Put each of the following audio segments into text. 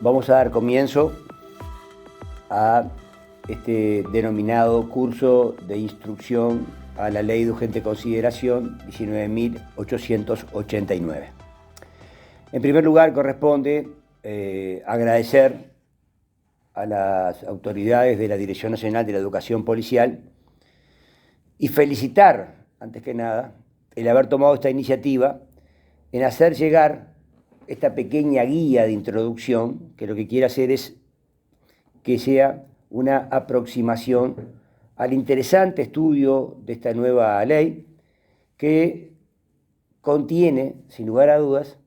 Vamos a dar comienzo a este denominado curso de instrucción a la Ley de Urgente Consideración 19.889. En primer lugar, corresponde agradecer a las autoridades de la Dirección Nacional de la Educación Policial y felicitar, antes que nada, el haber tomado esta iniciativa en hacer llegar esta pequeña guía de introducción, que lo que quiere hacer es que sea una aproximación al interesante estudio de esta nueva ley, que contiene, sin lugar a dudas,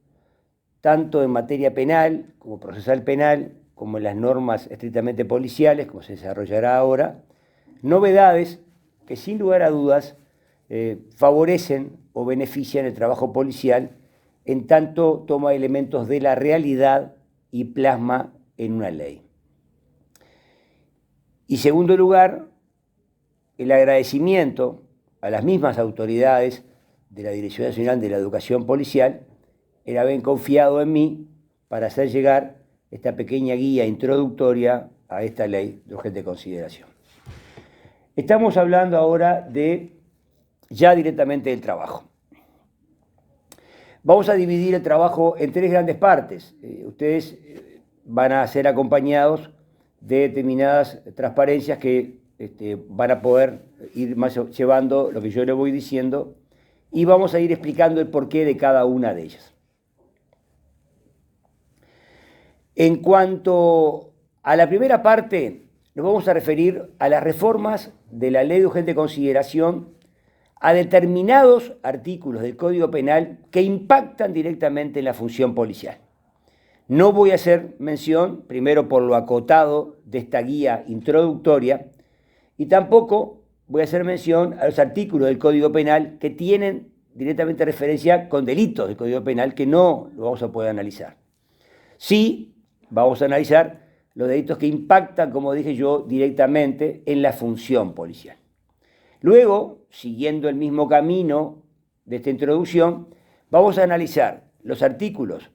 tanto en materia penal como procesal penal, como en las normas estrictamente policiales, como se desarrollará ahora, novedades que sin lugar a dudas favorecen o benefician el trabajo policial, en tanto toma elementos de la realidad y plasma en una ley. Y segundo lugar, el agradecimiento a las mismas autoridades de la Dirección Nacional de la Educación Policial el haber confiado en mí para hacer llegar esta pequeña guía introductoria a esta ley de urgente consideración. Estamos hablando ahora ya directamente del trabajo. Vamos a dividir el trabajo en tres grandes partes. Ustedes van a ser acompañados de determinadas transparencias que van a poder ir más llevando lo que yo les voy diciendo, y vamos a ir explicando el porqué de cada una de ellas. En cuanto a la primera parte, nos vamos a referir a las reformas de la Ley de Urgente Consideración a determinados artículos del Código Penal que impactan directamente en la función policial. No voy a hacer mención, primero por lo acotado de esta guía introductoria, y tampoco voy a hacer mención a los artículos del Código Penal que tienen directamente referencia con delitos del Código Penal que no lo vamos a poder analizar. Sí, vamos a analizar los delitos que impactan, como dije yo, directamente en la función policial. Luego, siguiendo el mismo camino de esta introducción, vamos a analizar los artículos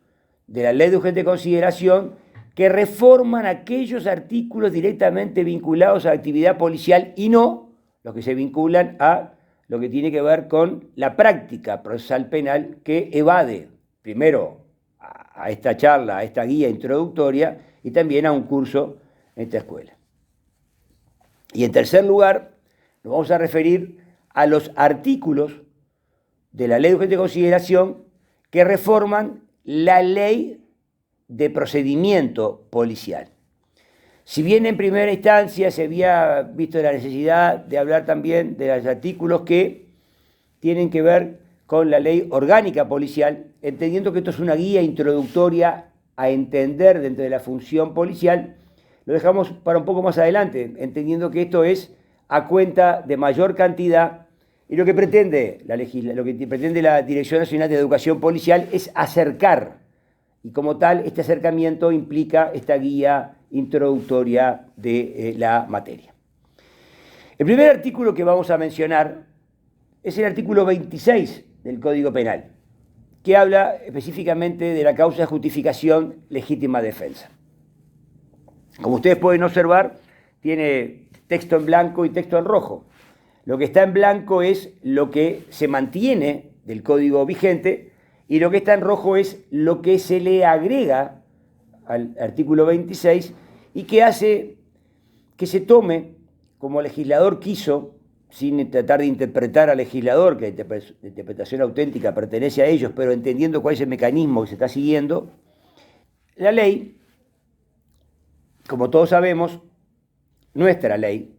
de la Ley de Urgente Consideración que reforman aquellos artículos directamente vinculados a la actividad policial y no los que se vinculan a lo que tiene que ver con la práctica procesal penal, que evade primero a esta charla, a esta guía introductoria, y también a un curso en esta escuela. Y en tercer lugar, nos vamos a referir a los artículos de la Ley de Urgente Consideración que reforman la Ley de Procedimiento Policial. Si bien en primera instancia se había visto la necesidad de hablar también de los artículos que tienen que ver con la Ley Orgánica Policial, entendiendo que esto es una guía introductoria a entender dentro de la función policial, lo dejamos para un poco más adelante, entendiendo que esto es a cuenta de mayor cantidad, y lo que pretende la Dirección Nacional de Educación Policial es acercar, y como tal, este acercamiento implica esta guía introductoria de la materia. El primer artículo que vamos a mencionar es el artículo 26 del Código Penal, que habla específicamente de la causa de justificación legítima defensa. Como ustedes pueden observar, tiene texto en blanco y texto en rojo. Lo que está en blanco es lo que se mantiene del código vigente, y lo que está en rojo es lo que se le agrega al artículo 26 y que hace que se tome, como el legislador quiso, sin tratar de interpretar al legislador, que la interpretación auténtica pertenece a ellos, pero entendiendo cuál es el mecanismo que se está siguiendo, la ley, como todos sabemos, nuestra ley,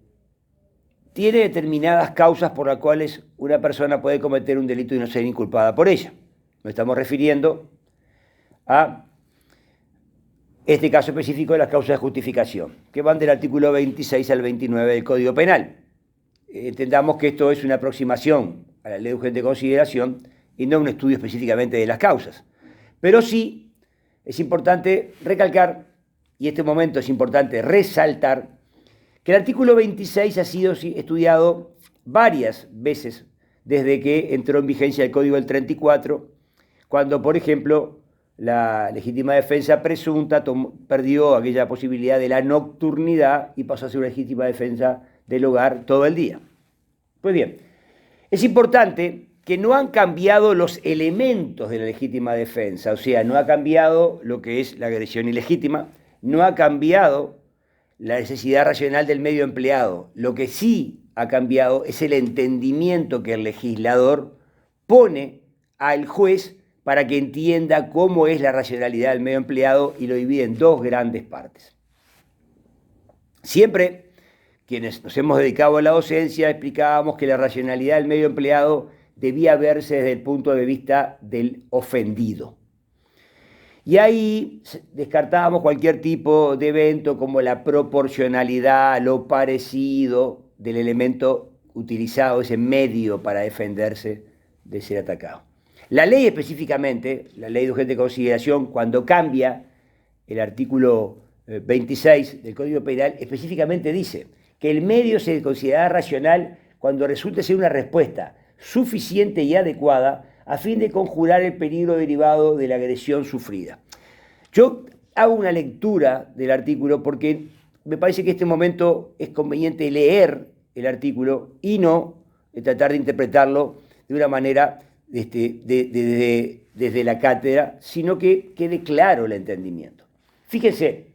tiene determinadas causas por las cuales una persona puede cometer un delito y no ser inculpada por ella. Nos estamos refiriendo a este caso específico de las causas de justificación, que van del artículo 26 al 29 del Código Penal. Entendamos que esto es una aproximación a la Ley de Urgente Consideración y no un estudio específicamente de las causas. Pero sí es importante recalcar, y en este momento es importante resaltar, que el artículo 26 ha sido estudiado varias veces desde que entró en vigencia el Código del 34, cuando, por ejemplo, la legítima defensa presunta perdió aquella posibilidad de la nocturnidad y pasó a ser una legítima defensa del hogar todo el día. Pues bien, es importante que no han cambiado los elementos de la legítima defensa, o sea, no ha cambiado lo que es la agresión ilegítima, no ha cambiado la necesidad racional del medio empleado. Lo que sí ha cambiado es el entendimiento que el legislador pone al juez para que entienda cómo es la racionalidad del medio empleado y lo divide en dos grandes partes. Siempre quienes nos hemos dedicado a la docencia explicábamos que la racionalidad del medio empleado debía verse desde el punto de vista del ofendido. Y ahí descartábamos cualquier tipo de evento como la proporcionalidad, lo parecido del elemento utilizado, ese medio para defenderse de ser atacado. La ley específicamente, la ley de urgente consideración, cuando cambia el artículo 26 del Código Penal, específicamente dice que el medio se considerará racional cuando resulte ser una respuesta suficiente y adecuada a fin de conjurar el peligro derivado de la agresión sufrida. Yo hago una lectura del artículo porque me parece que en este momento es conveniente leer el artículo y no tratar de interpretarlo de una manera desde la cátedra, sino que quede claro el entendimiento. Fíjense,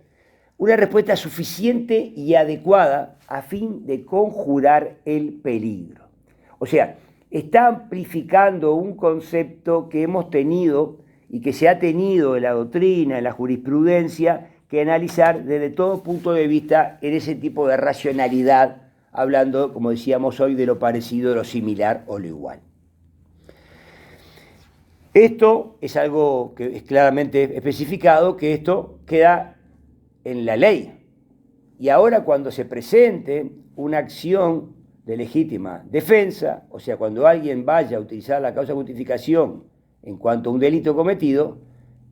una respuesta suficiente y adecuada a fin de conjurar el peligro. O sea, está amplificando un concepto que hemos tenido y que se ha tenido en la doctrina, en la jurisprudencia, que analizar desde todo punto de vista en ese tipo de racionalidad, hablando, como decíamos hoy, de lo parecido, lo similar o lo igual. Esto es algo que es claramente especificado, que esto queda en la ley. Y ahora cuando se presente una acción de legítima defensa, o sea, cuando alguien vaya a utilizar la causa de justificación en cuanto a un delito cometido,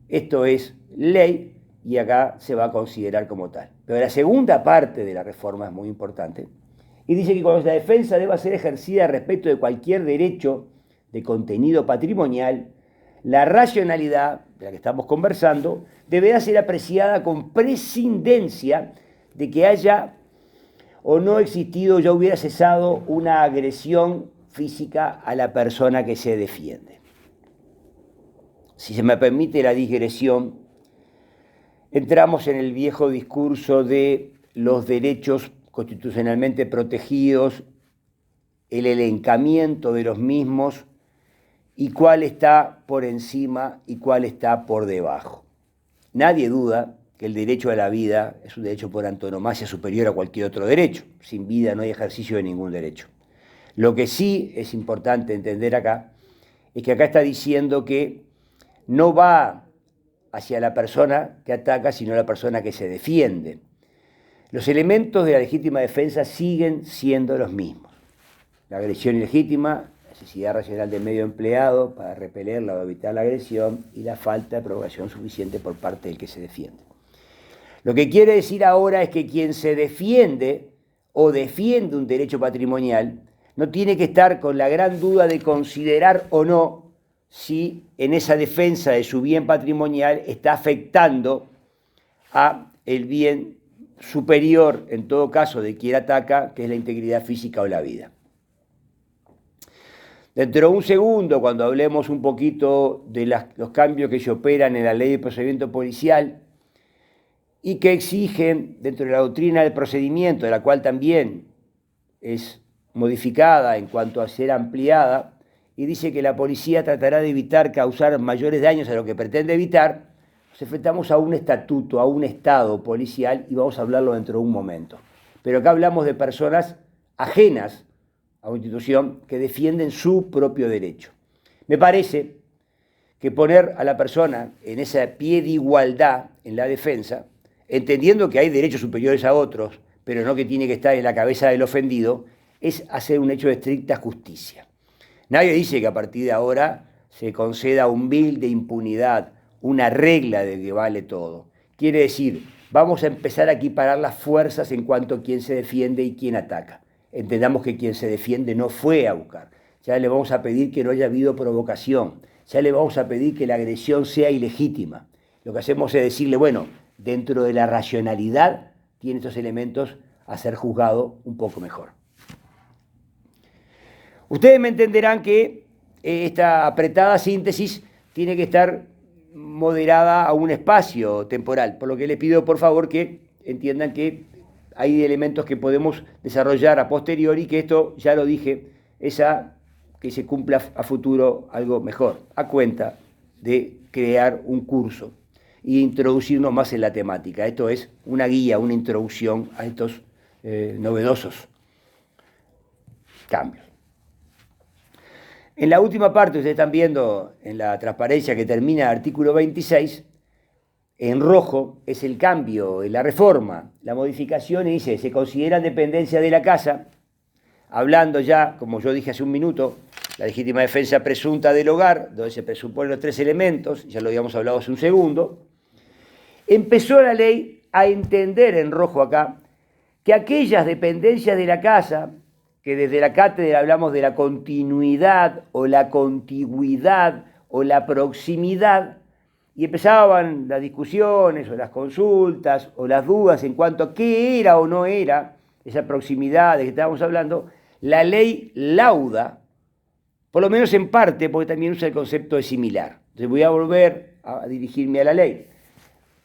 esto es ley y acá se va a considerar como tal. Pero la segunda parte de la reforma es muy importante y dice que cuando la defensa deba ser ejercida respecto de cualquier derecho de contenido patrimonial, la racionalidad de la que estamos conversando deberá ser apreciada con prescindencia de que haya o no existido, ya hubiera cesado una agresión física a la persona que se defiende. Si se me permite la digresión, entramos en el viejo discurso de los derechos constitucionalmente protegidos, el elencamiento de los mismos y cuál está por encima y cuál está por debajo. Nadie duda que el derecho a la vida es un derecho por antonomasia superior a cualquier otro derecho. Sin vida no hay ejercicio de ningún derecho. Lo que sí es importante entender acá es que acá está diciendo que no va hacia la persona que ataca, sino a la persona que se defiende. Los elementos de la legítima defensa siguen siendo los mismos. La agresión ilegítima, la necesidad racional del medio empleado para repelerla o evitar la agresión y la falta de provocación suficiente por parte del que se defiende. Lo que quiere decir ahora es que quien se defiende o defiende un derecho patrimonial no tiene que estar con la gran duda de considerar o no si en esa defensa de su bien patrimonial está afectando a el bien superior, en todo caso, de quien ataca, que es la integridad física o la vida. Dentro de un segundo, cuando hablemos un poquito de los cambios que se operan en la ley de procedimiento policial y que exigen dentro de la doctrina del procedimiento, de la cual también es modificada en cuanto a ser ampliada, y dice que la policía tratará de evitar causar mayores daños a lo que pretende evitar, nos enfrentamos a un estatuto, a un estado policial, y vamos a hablarlo dentro de un momento. Pero acá hablamos de personas ajenas a una institución que defienden su propio derecho. Me parece que poner a la persona en ese pie de igualdad en la defensa, entendiendo que hay derechos superiores a otros, pero no que tiene que estar en la cabeza del ofendido, es hacer un hecho de estricta justicia. Nadie dice que a partir de ahora se conceda un bill de impunidad, una regla de que vale todo. Quiere decir, vamos a empezar a equiparar las fuerzas en cuanto a quién se defiende y quién ataca. Entendamos que quien se defiende no fue a buscar. Ya le vamos a pedir que no haya habido provocación. Ya le vamos a pedir que la agresión sea ilegítima. lo que hacemos es decirle, bueno, dentro de la racionalidad tiene estos elementos a ser juzgado un poco mejor. Ustedes me entenderán que esta apretada síntesis tiene que estar moderada a un espacio temporal, por lo que les pido por favor que entiendan que hay elementos que podemos desarrollar a posteriori, que esto, ya lo dije, es que se cumpla a futuro algo mejor, a cuenta de crear un curso e introducirnos más en la temática. Esto es una guía, una introducción a estos novedosos cambios. En la última parte, ustedes están viendo en la transparencia que termina el artículo 26, en rojo es el cambio, la reforma, la modificación, y dice, se consideran dependencia de la casa, hablando ya, como yo dije hace un minuto, la legítima defensa presunta del hogar, donde se presuponen los 3 elementos, ya lo habíamos hablado hace un segundo. Empezó la ley a entender, en rojo acá, que aquellas dependencias de la casa, que desde la cátedra hablamos de la continuidad o la contigüidad o la proximidad, y empezaban las discusiones o las consultas o las dudas en cuanto a qué era o no era esa proximidad de que estábamos hablando, la ley lauda, por lo menos en parte, porque también usa el concepto de similar. Entonces voy a volver a dirigirme a la ley.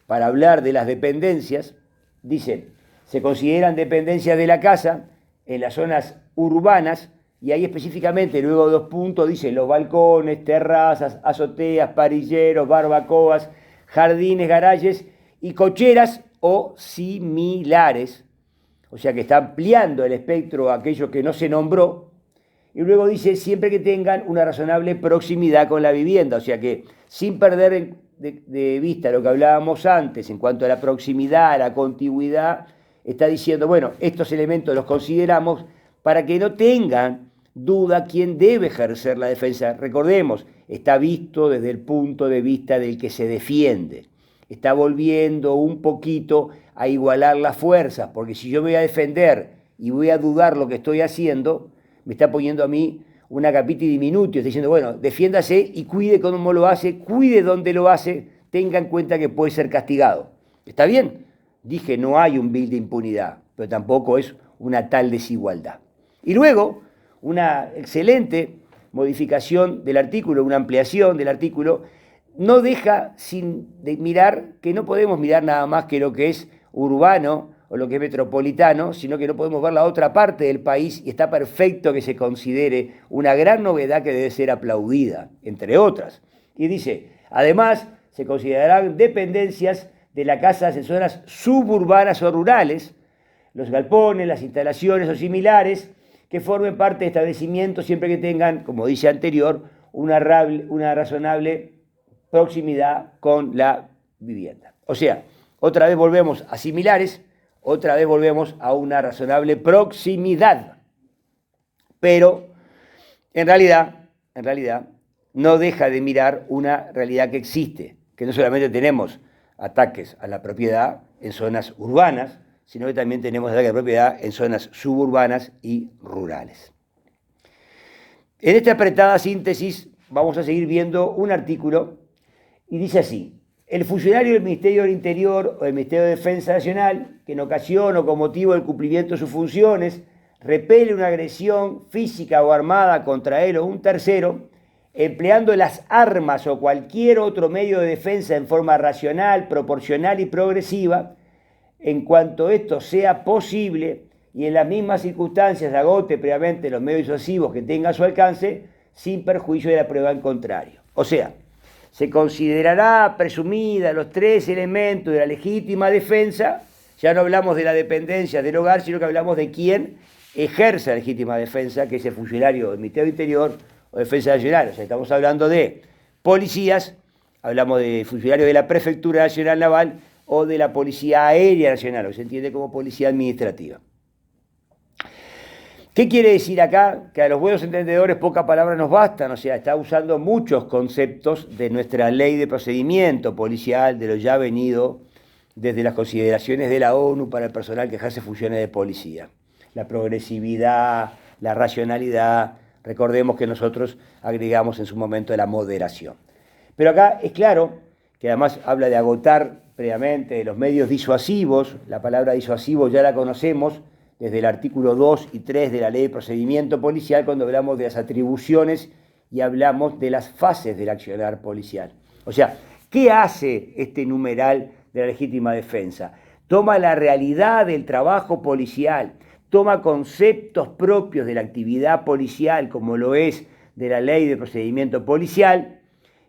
Para hablar de las dependencias, dice, se consideran dependencias de la casa en las zonas urbanas, y ahí específicamente, luego de 2 puntos, dice los balcones, terrazas, azoteas, parilleros, barbacoas, jardines, garajes y cocheras o similares. O sea que está ampliando el espectro a aquello que no se nombró. Y luego dice, siempre que tengan una razonable proximidad con la vivienda. O sea que, sin perder de vista lo que hablábamos antes en cuanto a la proximidad, a la contigüidad, está diciendo, bueno, estos elementos los consideramos para que no tengan duda quién debe ejercer la defensa. Recordemos, está visto desde el punto de vista del que se defiende. Está volviendo un poquito a igualar las fuerzas, porque si yo me voy a defender y voy a dudar lo que estoy haciendo, me está poniendo a mí una capiti diminutio, está diciendo, bueno, defiéndase y cuide cómo lo hace, cuide dónde lo hace, tenga en cuenta que puede ser castigado. ¿Está bien? Dije, no hay un bill de impunidad, pero tampoco es una tal desigualdad. Y luego, una excelente modificación del artículo, una ampliación del artículo, no deja sin mirar que no podemos mirar nada más que lo que es urbano o lo que es metropolitano, sino que no podemos ver la otra parte del país, y está perfecto que se considere una gran novedad que debe ser aplaudida, entre otras. Y dice, además, se considerarán dependencias de las casas en zonas suburbanas o rurales, los galpones, las instalaciones o similares, que formen parte de establecimientos siempre que tengan, como dice anterior, una razonable proximidad con la vivienda. O sea, otra vez volvemos a similares, otra vez volvemos a una razonable proximidad. Pero, en realidad, no deja de mirar una realidad que existe, que no solamente tenemos ataques a la propiedad en zonas urbanas, sino que también tenemos ataques a la propiedad en zonas suburbanas y rurales. En esta apretada síntesis vamos a seguir viendo un artículo y dice así: el funcionario del Ministerio del Interior o del Ministerio de Defensa Nacional, que en ocasión o con motivo del cumplimiento de sus funciones repele una agresión física o armada contra él o un tercero, empleando las armas o cualquier otro medio de defensa en forma racional, proporcional y progresiva, en cuanto esto sea posible y en las mismas circunstancias agote previamente los medios disuasivos que tenga a su alcance, sin perjuicio de la prueba en contrario. O sea, se considerará presumida los 3 elementos de la legítima defensa. Ya no hablamos de la dependencia del hogar, sino que hablamos de quién ejerce la legítima defensa, que es el funcionario del Ministerio del Interior o Defensa Nacional. O sea, estamos hablando de policías, hablamos de funcionarios de la Prefectura Nacional Naval o de la Policía Aérea Nacional, o se entiende como policía administrativa. ¿Qué quiere decir acá? Que a los buenos entendedores pocas palabras nos bastan, o sea, está usando muchos conceptos de nuestra ley de procedimiento policial, de lo ya venido desde las consideraciones de la ONU para el personal que ejerce funciones de policía. La progresividad, la racionalidad, recordemos que nosotros agregamos en su momento la moderación. Pero acá es claro que además habla de agotar previamente de los medios disuasivos. La palabra disuasivo ya la conocemos desde el artículo 2 y 3 de la Ley de Procedimiento Policial, cuando hablamos de las atribuciones y hablamos de las fases del accionar policial. O sea, ¿qué hace este numeral de la legítima defensa? Toma la realidad del trabajo policial, toma conceptos propios de la actividad policial, como lo es de la Ley de Procedimiento Policial,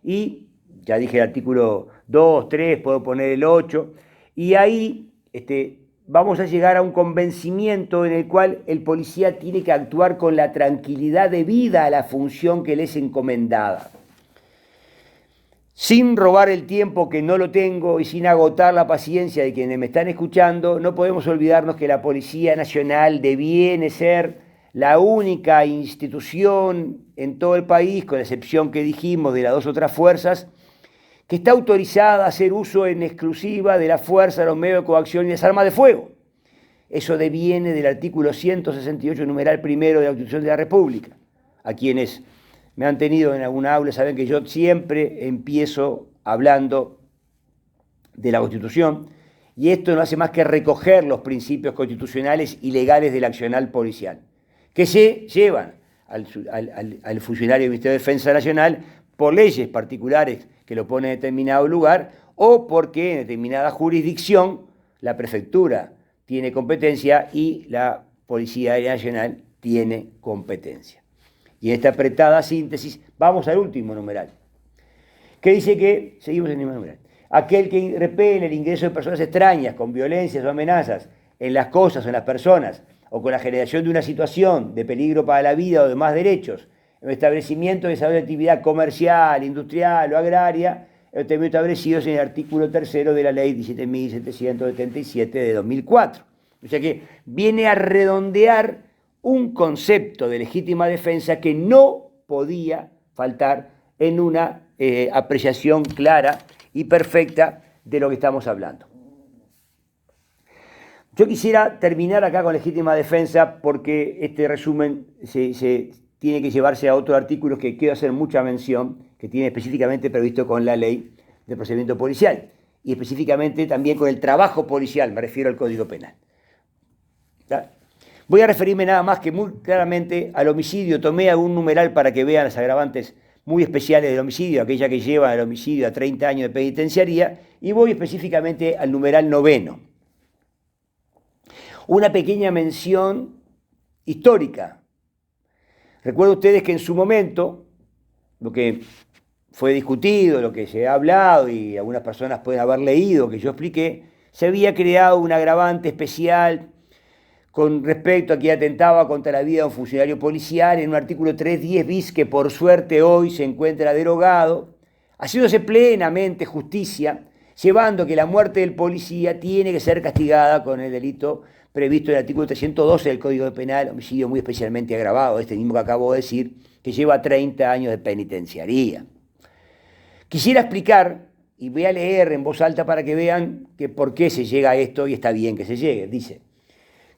y ya dije el artículo 2, 3, puedo poner el 8, y ahí vamos a llegar a un convencimiento en el cual el policía tiene que actuar con la tranquilidad debida a la función que le es encomendada. Sin robar el tiempo que no lo tengo y sin agotar la paciencia de quienes me están escuchando, no podemos olvidarnos que la Policía Nacional deviene ser la única institución en todo el país, con la excepción que dijimos de las dos otras fuerzas, que está autorizada a hacer uso en exclusiva de la fuerza, los medios de coacción y las armas de fuego. Eso deviene del artículo 168, numeral primero de la Constitución de la República. A quienes me han tenido en alguna aula saben que yo siempre empiezo hablando de la Constitución, y esto no hace más que recoger los principios constitucionales y legales del accionar policial, que se llevan al funcionario del Ministerio de Defensa Nacional por leyes particulares que lo ponen en determinado lugar, o porque en determinada jurisdicción la prefectura tiene competencia y la Policía Aérea Nacional tiene competencia. Y en esta apretada síntesis, vamos al último numeral, que dice que, seguimos en el mismo numeral, aquel que repele el ingreso de personas extrañas con violencias o amenazas en las cosas o en las personas, o con la generación de una situación de peligro para la vida o demás derechos, en un establecimiento de desarrollo de actividad comercial, industrial o agraria, establecidos en el artículo 3 de la Ley 17.777 de 2004. O sea que viene a redondear un concepto de legítima defensa que no podía faltar en una apreciación clara y perfecta de lo que estamos hablando. Yo quisiera terminar acá con legítima defensa porque este resumen se tiene que llevarse a otros artículos que quiero hacer mucha mención, que tiene específicamente previsto con la Ley de Procedimiento Policial y específicamente también con el trabajo policial, me refiero al Código Penal. ¿Está? Voy a referirme nada más que muy claramente al homicidio. Tomé algún numeral para que vean las agravantes muy especiales del homicidio, aquella que lleva al homicidio a 30 años de penitenciaría, y voy específicamente al numeral 9. Una pequeña mención histórica. Recuerden ustedes que en su momento, lo que fue discutido, lo que se ha hablado, y algunas personas pueden haber leído, que yo expliqué, se había creado un agravante especial con respecto a que atentaba contra la vida de un funcionario policial en un artículo 310 bis que por suerte hoy se encuentra derogado, haciéndose plenamente justicia, llevando que la muerte del policía tiene que ser castigada con el delito previsto en el artículo 312 del Código Penal, homicidio muy especialmente agravado, este mismo que acabo de decir, que lleva 30 años de penitenciaría. Quisiera explicar, y voy a leer en voz alta para que vean que por qué se llega a esto, y está bien que se llegue. Dice: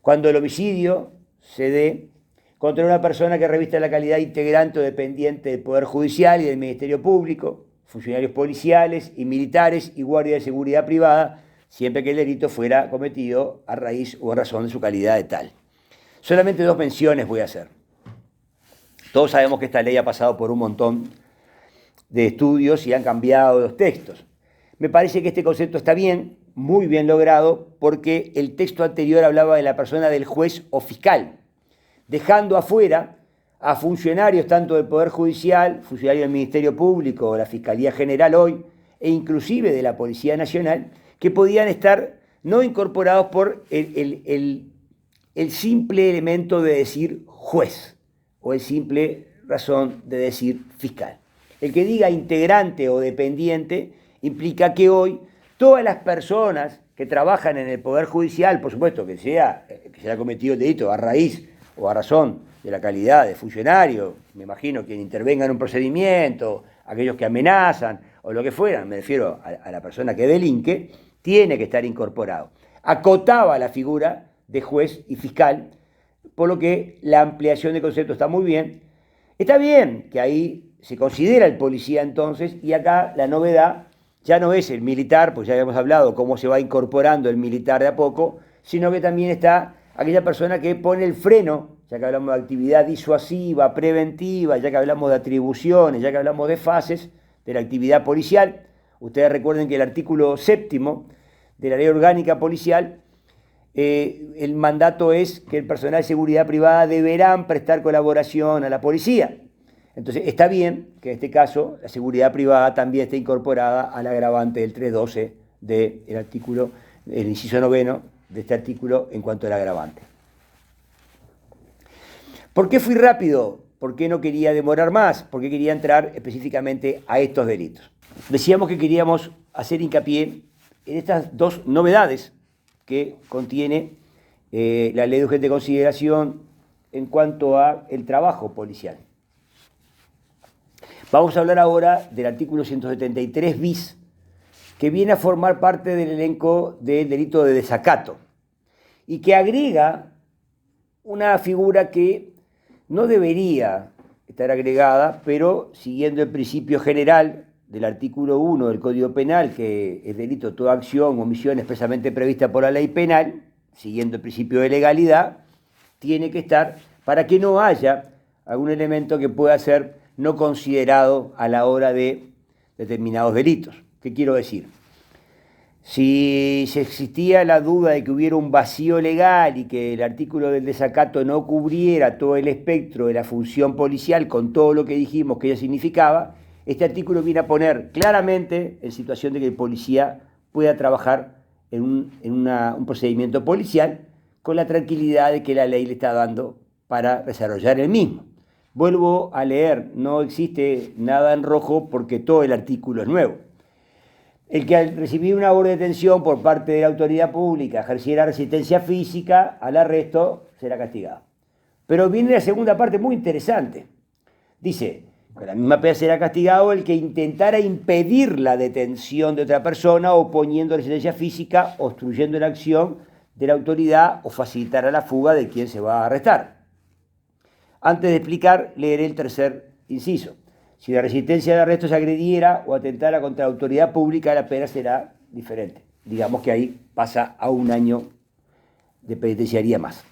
cuando el homicidio se dé contra una persona que revista la calidad integrante o dependiente del Poder Judicial y del Ministerio Público, funcionarios policiales y militares y guardias de seguridad privada, siempre que el delito fuera cometido a raíz o a razón de su calidad de tal. Solamente dos menciones voy a hacer. Todos sabemos que esta ley ha pasado por un montón de estudios y han cambiado los textos. Me parece que este concepto está bien, muy bien logrado, porque el texto anterior hablaba de la persona del juez o fiscal, dejando afuera a funcionarios tanto del Poder Judicial, funcionarios del Ministerio Público o la Fiscalía General hoy, e inclusive de la Policía Nacional, que podían estar no incorporados por el simple elemento de decir juez o el simple razón de decir fiscal. El que diga integrante o dependiente implica que hoy todas las personas que trabajan en el Poder Judicial, por supuesto que se haya cometido el delito a raíz o a razón de la calidad de funcionario, me imagino quien intervenga en un procedimiento, aquellos que amenazan o lo que fueran, me refiero a la persona que delinque, tiene que estar incorporado. Acotaba la figura de juez y fiscal, por lo que la ampliación de concepto está muy bien. Está bien que ahí se considera el policía entonces, y acá la novedad ya no es el militar, pues ya habíamos hablado cómo se va incorporando el militar de a poco, sino que también está aquella persona que pone el freno, ya que hablamos de actividad disuasiva, preventiva, ya que hablamos de atribuciones, ya que hablamos de fases de la actividad policial. Ustedes recuerden que el artículo 7º de la Ley Orgánica Policial, el mandato es que el personal de seguridad privada deberán prestar colaboración a la policía. Entonces, está bien que en este caso la seguridad privada también esté incorporada al agravante del 312 del artículo, el inciso 9 de este artículo en cuanto al agravante. ¿Por qué fui rápido? ¿Por qué no quería demorar más? ¿Por qué quería entrar específicamente a estos delitos? Decíamos que queríamos hacer hincapié en estas dos novedades que contiene la Ley de Urgente Consideración en cuanto a el trabajo policial. Vamos a hablar ahora del artículo 173 bis, que viene a formar parte del elenco del delito de desacato y que agrega una figura que no debería estar agregada, pero siguiendo el principio general del artículo 1 del Código Penal, que es delito toda acción o omisión expresamente prevista por la ley penal, siguiendo el principio de legalidad, tiene que estar para que no haya algún elemento que pueda ser no considerado a la hora de determinados delitos. ¿Qué quiero decir? Si existía la duda de que hubiera un vacío legal y que el artículo del desacato no cubriera todo el espectro de la función policial con todo lo que dijimos que ello significaba, este artículo viene a poner claramente en situación de que el policía pueda trabajar en un procedimiento policial con la tranquilidad de que la ley le está dando para desarrollar el mismo. Vuelvo a leer, no existe nada en rojo porque todo el artículo es nuevo. El que al recibir una orden de detención por parte de la autoridad pública ejerciera resistencia física al arresto será castigado. Pero viene la segunda parte muy interesante. Dice, con la misma pena será castigado el que intentara impedir la detención de otra persona oponiendo resistencia física, obstruyendo la acción de la autoridad o facilitará la fuga de quien se va a arrestar. Antes de explicar, leeré el tercer inciso. Si la resistencia de arresto se agrediera o atentara contra la autoridad pública, la pena será diferente. Digamos que ahí pasa a 1 año de penitenciaría más.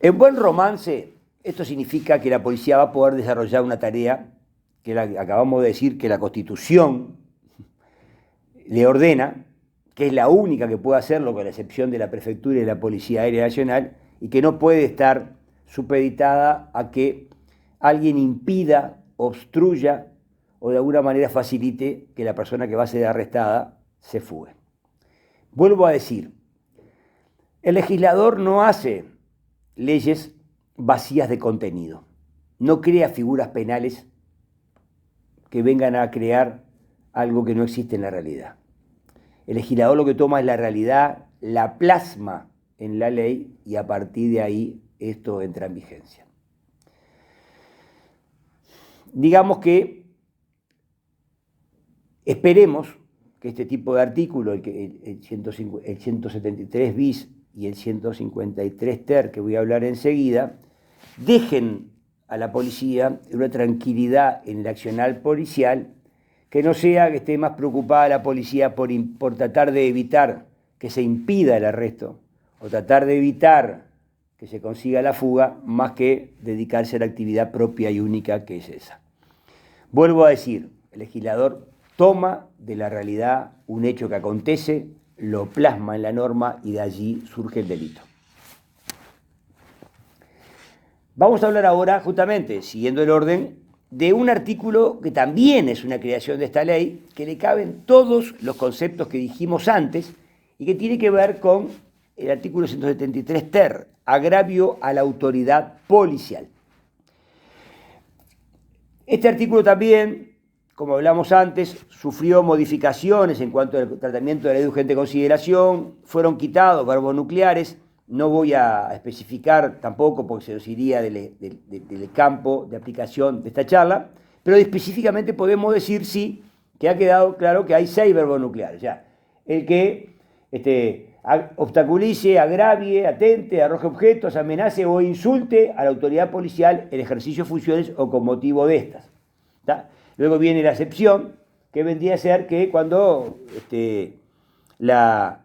En buen romance, esto significa que la policía va a poder desarrollar una tarea que acabamos de decir que la Constitución le ordena, que es la única que puede hacerlo con la excepción de la Prefectura y la Policía Aérea Nacional, y que no puede estar supeditada a que alguien impida, obstruya o de alguna manera facilite que la persona que va a ser arrestada se fugue. Vuelvo a decir, el legislador no hace leyes vacías de contenido, no crea figuras penales que vengan a crear algo que no existe en la realidad. El legislador lo que toma es la realidad, la plasma en la ley y a partir de ahí esto entra en vigencia. Digamos que esperemos que este tipo de artículo, el 173 bis y el 153 ter, que voy a hablar enseguida, dejen a la policía una tranquilidad en el accionar policial, que no sea que esté más preocupada la policía por tratar de evitar que se impida el arresto o tratar de evitar que se consiga la fuga, más que dedicarse a la actividad propia y única que es esa. Vuelvo a decir, el legislador toma de la realidad un hecho que acontece, lo plasma en la norma y de allí surge el delito. Vamos a hablar ahora, justamente, siguiendo el orden, de un artículo que también es una creación de esta ley, que le caben todos los conceptos que dijimos antes y que tiene que ver con el artículo 173 ter, agravio a la autoridad policial. Este artículo también, como hablamos antes, sufrió modificaciones en cuanto al tratamiento de la ley de urgente consideración, fueron quitados verbos nucleares, no voy a especificar tampoco porque se nos iría del campo de aplicación de esta charla, pero específicamente podemos decir sí, que ha quedado claro que hay 6 verbos nucleares. Ya. El que obstaculice, agravie, atente, arroje objetos, amenace o insulte a la autoridad policial el ejercicio de funciones o con motivo de estas. ¿Tá? Luego viene la excepción, que vendría a ser que cuando la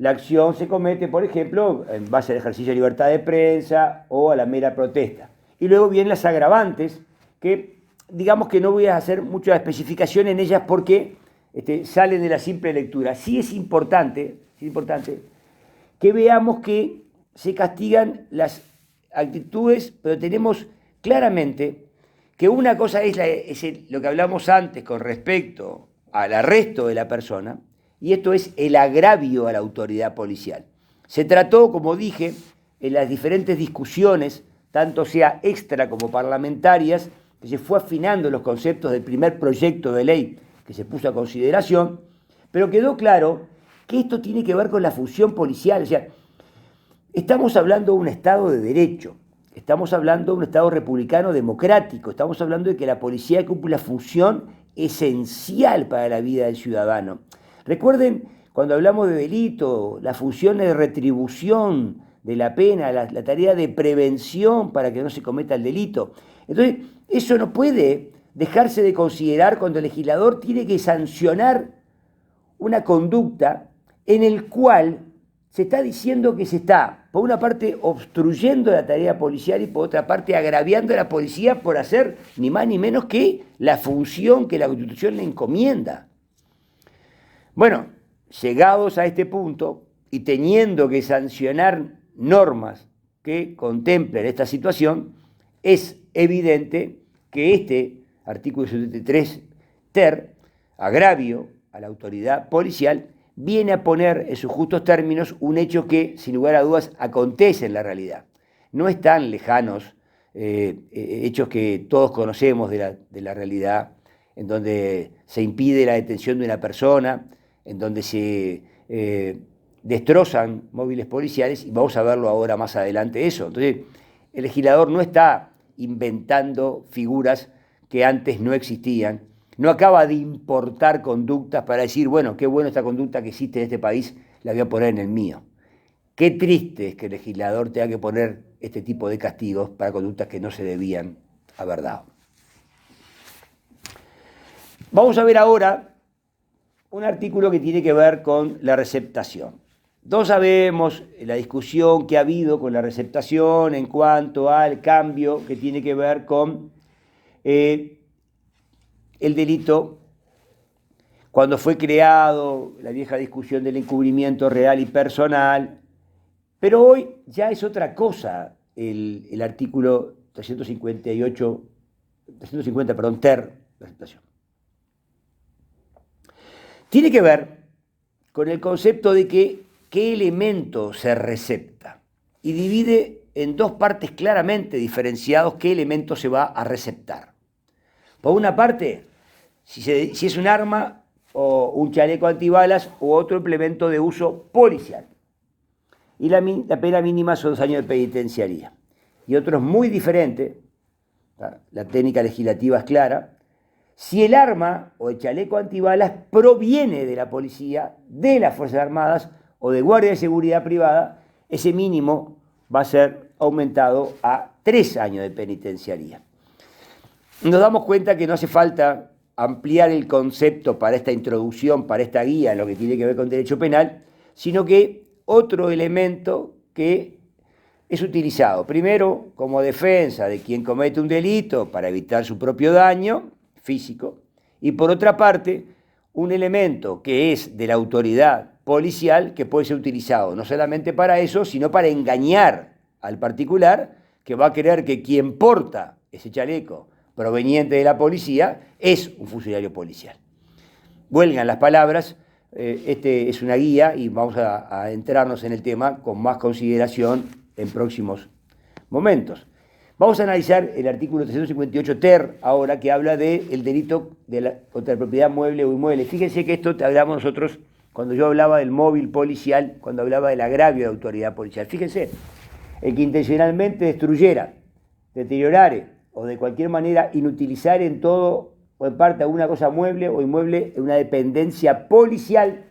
acción se comete, por ejemplo, en base al ejercicio de libertad de prensa o a la mera protesta. Y luego vienen las agravantes, que digamos que no voy a hacer mucha especificación en ellas porque salen de la simple lectura. Sí es importante que veamos que se castigan las actitudes, pero tenemos claramente que una cosa es lo que hablamos antes con respecto al arresto de la persona, y esto es el agravio a la autoridad policial. Se trató, como dije, en las diferentes discusiones, tanto sea extra como parlamentarias, que se fue afinando los conceptos del primer proyecto de ley que se puso a consideración, pero quedó claro que esto tiene que ver con la función policial. O sea, estamos hablando de un Estado de derecho, estamos hablando de un Estado republicano democrático, estamos hablando de que la policía cumple una función esencial para la vida del ciudadano. Recuerden, cuando hablamos de delito, las funciones de retribución de la pena, la tarea de prevención para que no se cometa el delito. Entonces, eso no puede dejarse de considerar cuando el legislador tiene que sancionar una conducta en el cual se está diciendo que se está, por una parte, obstruyendo la tarea policial y por otra parte, agraviando a la policía por hacer ni más ni menos que la función que la Constitución le encomienda. Bueno, llegados a este punto y teniendo que sancionar normas que contemplen esta situación, es evidente que este artículo 73 ter, agravio a la autoridad policial, viene a poner en sus justos términos un hecho que, sin lugar a dudas, acontece en la realidad. No están lejanos hechos que todos conocemos de la realidad, en donde se impide la detención de una persona, en donde se destrozan móviles policiales, y vamos a verlo ahora más adelante eso. Entonces, el legislador no está inventando figuras que antes no existían, no acaba de importar conductas para decir, bueno, qué buena esta conducta que existe en este país, la voy a poner en el mío. Qué triste es que el legislador tenga que poner este tipo de castigos para conductas que no se debían haber dado. Vamos a ver ahora un artículo que tiene que ver con la receptación. Todos sabemos la discusión que ha habido con la receptación en cuanto al cambio que tiene que ver con el delito, cuando fue creado, la vieja discusión del encubrimiento real y personal, pero hoy ya es otra cosa el artículo 350, ter, la receptación. Tiene que ver con el concepto de qué elemento se recepta y divide en dos partes claramente diferenciados qué elemento se va a receptar. Por una parte, si es un arma o un chaleco antibalas u otro implemento de uso policial. Y la pena mínima son 2 años de penitenciaría. Y otro es muy diferente, la técnica legislativa es clara, si el arma o el chaleco antibalas proviene de la policía, de las Fuerzas Armadas o de Guardia de Seguridad Privada, ese mínimo va a ser aumentado a 3 años de penitenciaría. Nos damos cuenta que no hace falta ampliar el concepto para esta introducción, para esta guía en lo que tiene que ver con derecho penal, sino que otro elemento que es utilizado, primero, como defensa de quien comete un delito para evitar su propio daño físico, y por otra parte, un elemento que es de la autoridad policial que puede ser utilizado no solamente para eso, sino para engañar al particular que va a creer que quien porta ese chaleco proveniente de la policía es un funcionario policial. Huelgan las palabras, es una guía y vamos a entrarnos en el tema con más consideración en próximos momentos. Vamos a analizar el artículo 358 ter ahora, que habla del delito contra la propiedad mueble o inmueble. Fíjense que esto te hablamos nosotros cuando yo hablaba del móvil policial, cuando hablaba del agravio de autoridad policial. Fíjense, el que intencionalmente destruyera, deteriorare o de cualquier manera inutilizar en todo o en parte alguna cosa mueble o inmueble en una dependencia policial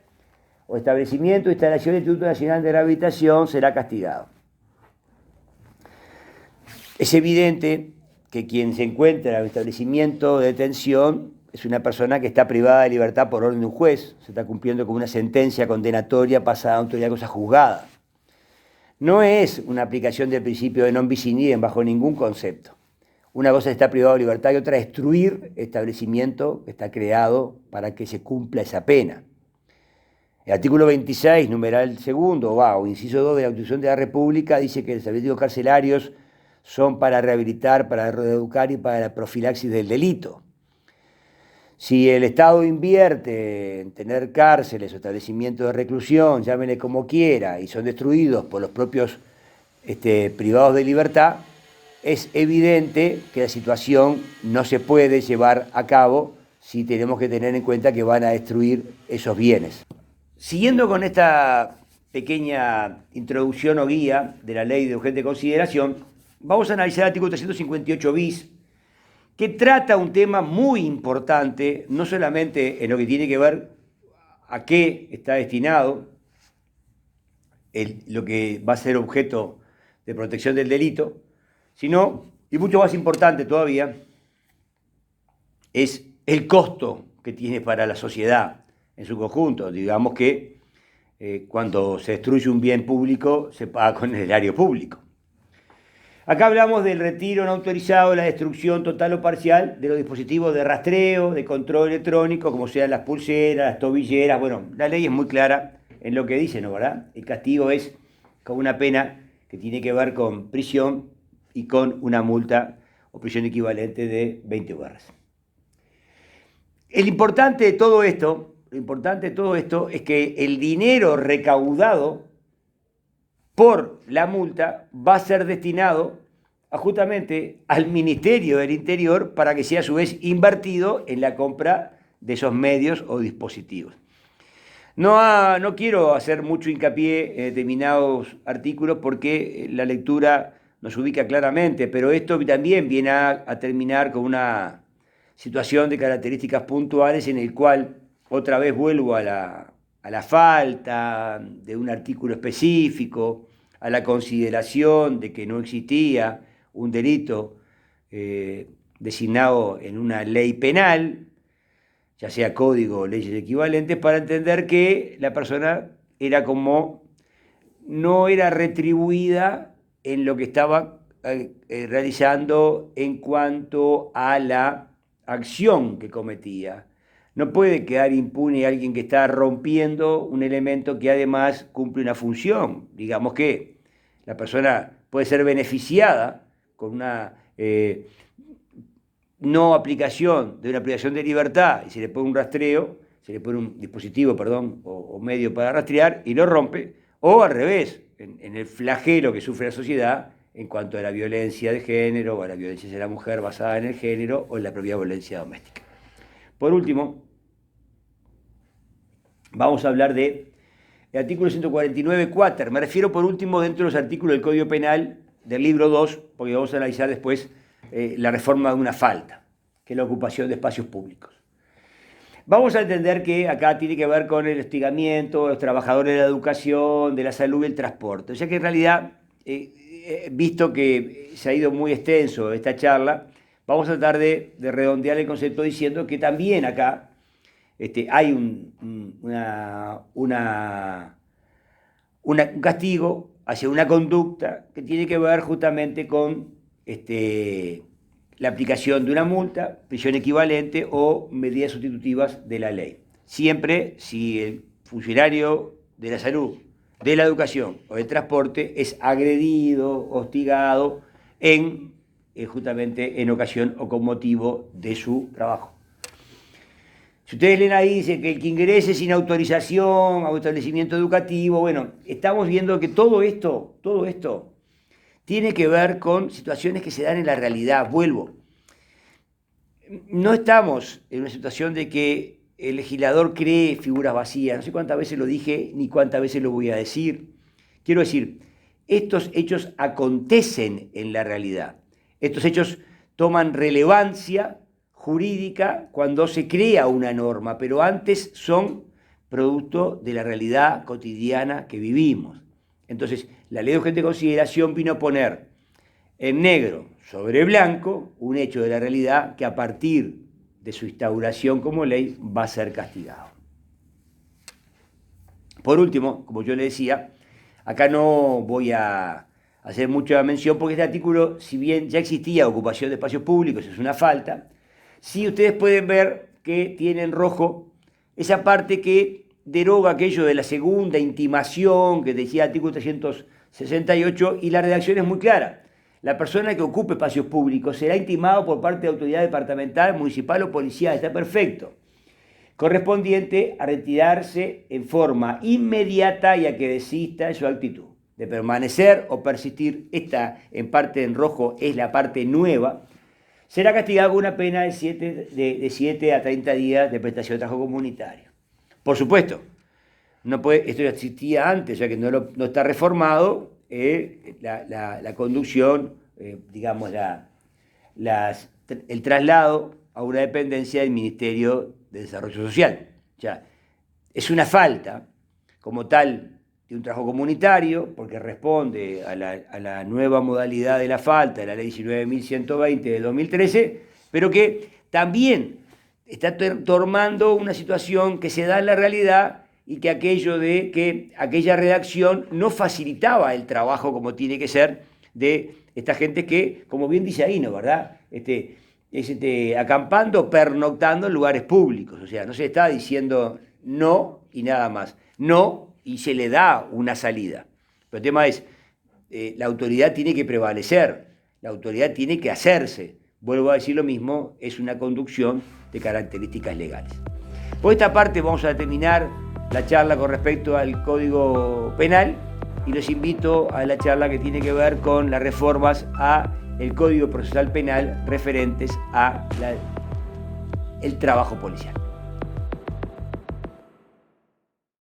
o establecimiento o instalación del Instituto Nacional de Rehabilitación será castigado. Es evidente que quien se encuentra en el establecimiento de detención es una persona que está privada de libertad por orden de un juez, se está cumpliendo con una sentencia condenatoria pasada a autoridad de cosa juzgada. No es una aplicación del principio de non bis in idem bajo ningún concepto. Una cosa es estar privado de libertad y otra es destruir establecimiento que está creado para que se cumpla esa pena. El artículo 26, numeral segundo, o inciso 2 de la Constitución de la República, dice que los establecimientos carcelarios son para rehabilitar, para reeducar y para la profilaxis del delito. Si el Estado invierte en tener cárceles o establecimientos de reclusión, llámenle como quiera, y son destruidos por los propios privados de libertad, es evidente que la situación no se puede llevar a cabo si tenemos que tener en cuenta que van a destruir esos bienes. Siguiendo con esta pequeña introducción o guía de la ley de urgente consideración, vamos a analizar el artículo 358 bis, que trata un tema muy importante, no solamente en lo que tiene que ver a qué está destinado lo que va a ser objeto de protección del delito, sino, y mucho más importante todavía, es el costo que tiene para la sociedad en su conjunto. Digamos que cuando se destruye un bien público, se paga con el erario público. Acá hablamos del retiro no autorizado, la destrucción total o parcial de los dispositivos de rastreo, de control electrónico, como sean las pulseras, las tobilleras. Bueno, la ley es muy clara en lo que dice, ¿no, verdad? El castigo es con una pena que tiene que ver con prisión y con una multa o prisión equivalente de 20 URs. Lo importante de todo esto es que el dinero recaudado por la multa va a ser destinado justamente al Ministerio del Interior para que sea a su vez invertido en la compra de esos medios o dispositivos. No quiero hacer mucho hincapié en determinados artículos porque la lectura nos ubica claramente, pero esto también viene a terminar con una situación de características puntuales en el cual otra vez vuelvo a la falta de un artículo específico, a la consideración de que no existía un delito designado en una ley penal, ya sea código o leyes equivalentes, para entender que la persona no era retribuida en lo que estaba realizando en cuanto a la acción que cometía. No puede quedar impune alguien que está rompiendo un elemento que además cumple una función. Digamos que la persona puede ser beneficiada con una no aplicación de una privación de libertad y se le pone un rastreo, se le pone un dispositivo, o medio para rastrear y lo rompe, o al revés, en el flagelo que sufre la sociedad en cuanto a la violencia de género o a la violencia hacia la mujer basada en el género o en la propia violencia doméstica. Por último, vamos a hablar del artículo 149 quater. Me refiero por último dentro de los artículos del Código Penal del libro 2, porque vamos a analizar después la reforma de una falta, que es la ocupación de espacios públicos. Vamos a entender que acá tiene que ver con el hostigamiento de los trabajadores de la educación, de la salud y el transporte. O sea que en realidad, visto que se ha ido muy extenso esta charla, vamos a tratar de redondear el concepto diciendo que también acá hay un castigo hacia una conducta que tiene que ver justamente con la aplicación de una multa, prisión equivalente o medidas sustitutivas de la ley. Siempre si el funcionario de la salud, de la educación o del transporte es agredido, hostigado justamente en ocasión o con motivo de su trabajo. Si ustedes leen ahí, dice que el que ingrese sin autorización a un establecimiento educativo, bueno, estamos viendo que todo esto tiene que ver con situaciones que se dan en la realidad. Vuelvo. No estamos en una situación de que el legislador cree figuras vacías. No sé cuántas veces lo dije ni cuántas veces lo voy a decir. Quiero decir, estos hechos acontecen en la realidad. Estos hechos toman relevancia jurídica cuando se crea una norma, pero antes son producto de la realidad cotidiana que vivimos. Entonces, la ley de urgente consideración vino a poner en negro sobre blanco un hecho de la realidad que a partir de su instauración como ley va a ser castigado. Por último, como yo le decía, acá no voy a hacer mucha mención porque este artículo, si bien ya existía ocupación de espacios públicos, es una falta, sí ustedes pueden ver que tiene en rojo esa parte que deroga aquello de la segunda intimación que decía el artículo 368 y la redacción es muy clara. La persona que ocupe espacios públicos será intimado por parte de autoridad departamental, municipal o policial, está perfecto, correspondiente a retirarse en forma inmediata y a que desista de su actitud. De permanecer o persistir, esta en parte en rojo es la parte nueva, será castigado con una pena de 7 a 30 días de prestación de trabajo comunitario. Por supuesto, no puede, esto ya existía antes, ya que no está reformado, la conducción, digamos, el traslado a una dependencia del Ministerio de Desarrollo Social. O sea, es una falta como tal de un trabajo comunitario, porque responde a la nueva modalidad de la falta de la ley 19.120 de 2013, pero que también está tomando una situación que se da en la realidad y que aquella redacción no facilitaba el trabajo como tiene que ser de esta gente que, como bien dice ahí, ¿no? ¿Verdad? Acampando, pernoctando en lugares públicos. O sea, no se está diciendo no y nada más. No, y se le da una salida. Pero el tema es, la autoridad tiene que prevalecer, la autoridad tiene que hacerse. Vuelvo a decir lo mismo, es una conducción de características legales. Por esta parte vamos a terminar la charla con respecto al Código Penal y los invito a la charla que tiene que ver con las reformas al Código Procesal Penal referentes a el trabajo policial.